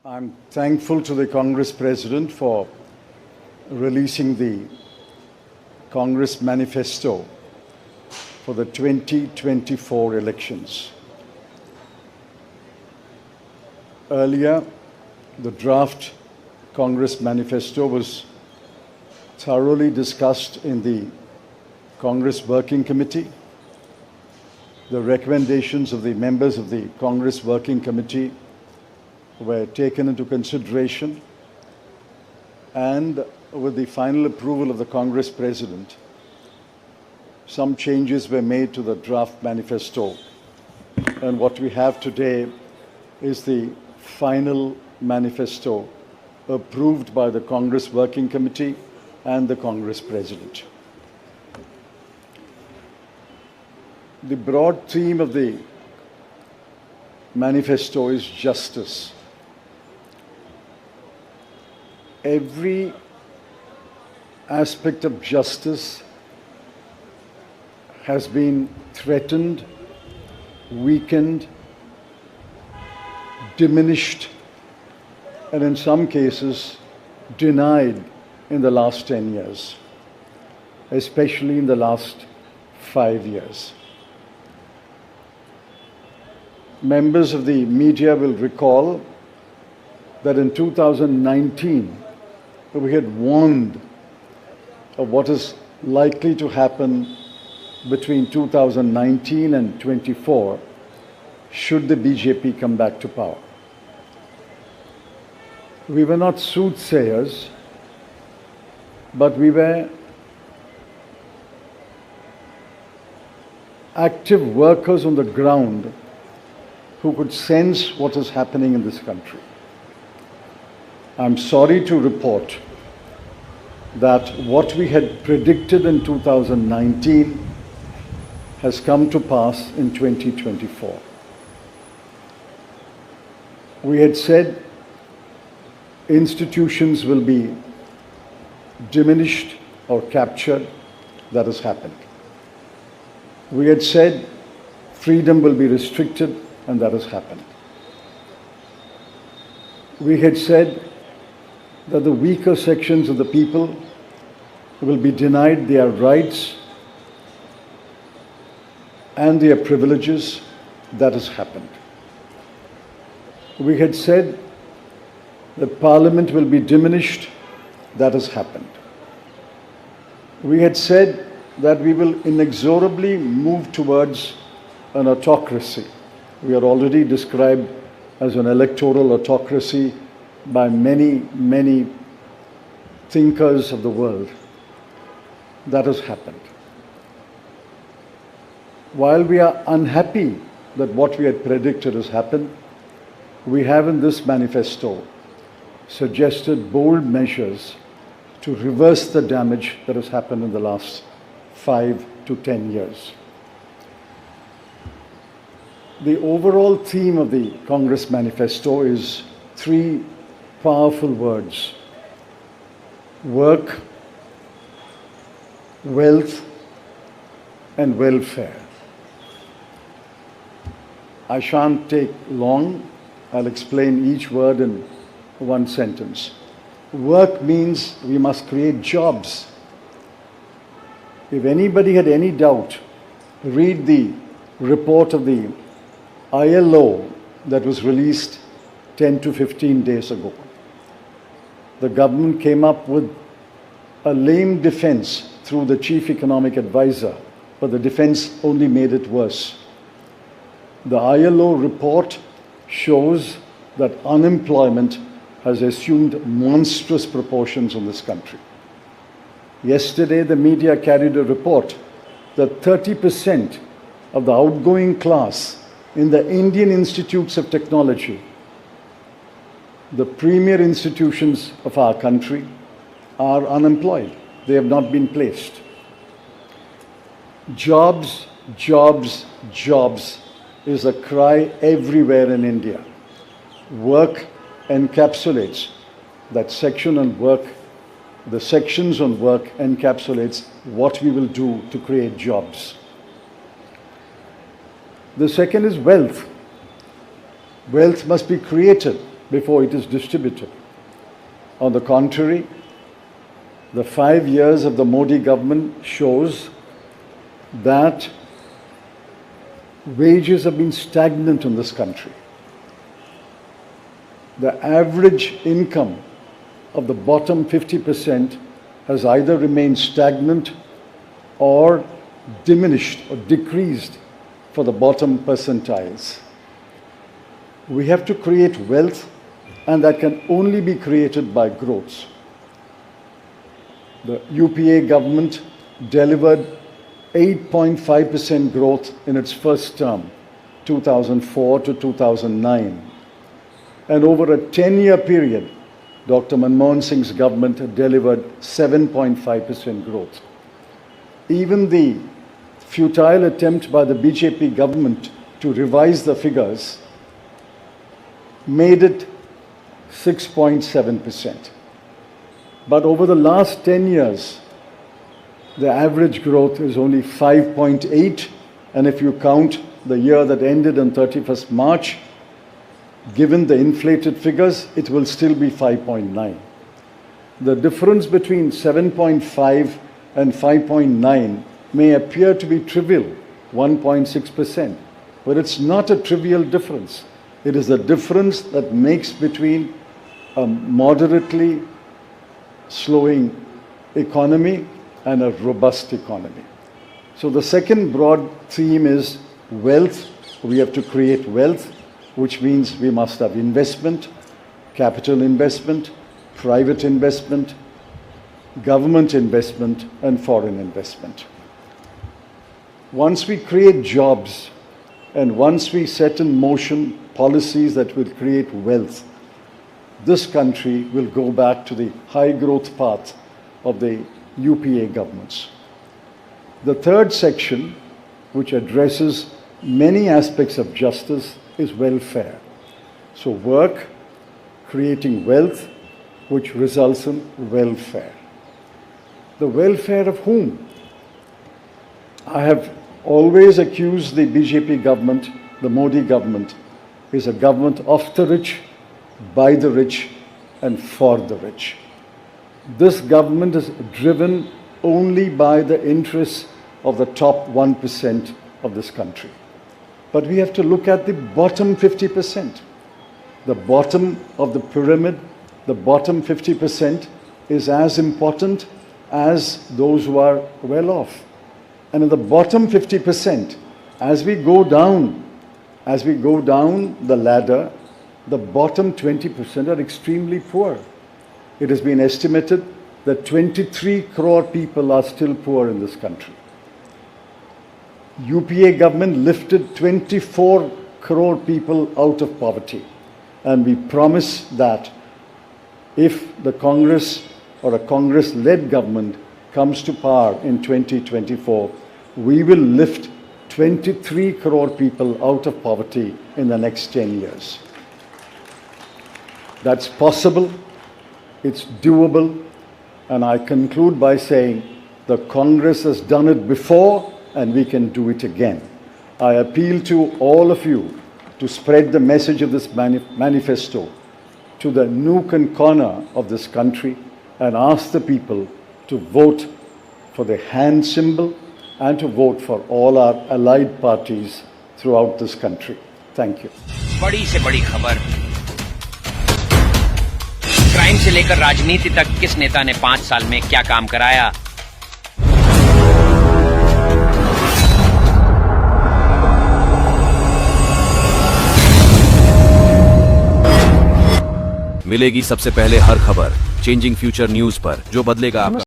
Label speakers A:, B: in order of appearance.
A: I'm thankful to the Congress President for releasing the Congress Manifesto for the 2024 elections. Earlier, the draft Congress Manifesto was thoroughly discussed in the Congress Working Committee. The recommendations of the members of the Congress Working Committee were taken into consideration, and with the final approval of the Congress President, some changes were made to the draft manifesto. And what we have today is the final manifesto approved by the Congress Working Committee and the Congress President. The broad theme of the manifesto is justice. Every aspect of justice has been threatened, weakened, diminished, and in some cases denied in the last 10 years, especially in the last 5 years. Members of the media will recall that in 2019, we had warned of what is likely to happen between 2019 and 24 should the BJP come back to power. We were not soothsayers, but we were active workers on the ground who could sense what is happening in this country. I'm sorry to report that what we had predicted in 2019 has come to pass in 2024. We had said institutions will be diminished or captured. That has happened. We had said freedom will be restricted, and that has happened. We had said that the weaker sections of the people will be denied their rights and their privileges. That has happened. We had said that Parliament will be diminished. That has happened. We had said that we will inexorably move towards an autocracy. We are already described as an electoral autocracy by many thinkers of the world. That has happened. While we are unhappy that what we had predicted has happened, we have in this manifesto suggested bold measures to reverse the damage that has happened in the last 5 to 10 years. The overall theme of the Congress Manifesto is 3 powerful words: work, wealth, and welfare. I shan't take long. I'll explain each word in one sentence. Work means we must create jobs. If anybody had any doubt, read the report of the ILO that was released 10 to 15 days ago. The government came up with a lame defense through the chief economic advisor, but the defense only made it worse. The ILO report shows that unemployment has assumed monstrous proportions in this country. Yesterday, the media carried a report that 30% of the outgoing class in the Indian Institutes of Technology, the premier institutions of our country, are unemployed. They have not been placed. Jobs, jobs, jobs is a cry everywhere in India. Work encapsulates that section on work. The sections on work encapsulates what we will do to create jobs. The second is wealth. Wealth must be created before it is distributed. On the contrary, the 5 years of the Modi government shows that wages have been stagnant in this country. The average income of the bottom 50% has either remained stagnant or diminished or decreased for the bottom percentiles. We have to create wealth, and that can only be created by growth. The UPA government delivered 8.5% growth in its first term, 2004 to 2009. And over a 10-year period, Dr. Manmohan Singh's government had delivered 7.5% growth. Even the futile attempt by the BJP government to revise the figures made it 6.7%. But over the last 10 years, the average growth is only 5.8, and if you count the year that ended on 31st March, given the inflated figures, it will still be 5.9. The difference between 7.5 and 5.9 may appear to be trivial, 1.6%, but it's not a trivial difference. It is the difference that makes between a moderately slowing economy and a robust economy. So the second broad theme is wealth. We have to create wealth, which means we must have investment, capital investment, private investment, government investment, and foreign investment. Once we create jobs and once we set in motion policies that will create wealth, this country will go back to the high growth path of the UPA governments. The third section, which addresses many aspects of justice, is welfare. So work, creating wealth, which results in welfare. The welfare of whom? I have always accused the BJP government, the Modi government, is a government of the rich, by the rich, and for the rich. This government is driven only by the interests of the top 1% of this country. But we have to look at the bottom 50%. The bottom of the pyramid, the bottom 50% is as important as those who are well off. And in the bottom 50%, as we go down the ladder, the bottom 20% are extremely poor. It has been estimated that 23 crore people are still poor in this country. UPA government lifted 24 crore people out of poverty. And we promise that if the Congress or a Congress-led government comes to power in 2024, we will lift 23 crore people out of poverty in the next 10 years. That's possible, it's doable, and I conclude by saying the Congress has done it before and we can do it again. I appeal to all of you to spread the message of this manifesto to the nook and corner of this country and ask the people to vote for the hand symbol and to vote for all our allied parties throughout this country. Thank you.
B: बड़ी से बड़ी खबर, crime से लेकर राजनीति तक किस नेता ने 5 साल में क्या काम कराया।
C: मिलेगी सबसे पहले हर खबर चेंजिंग फ्यूचर न्यूज पर, जो बदलेगा आपका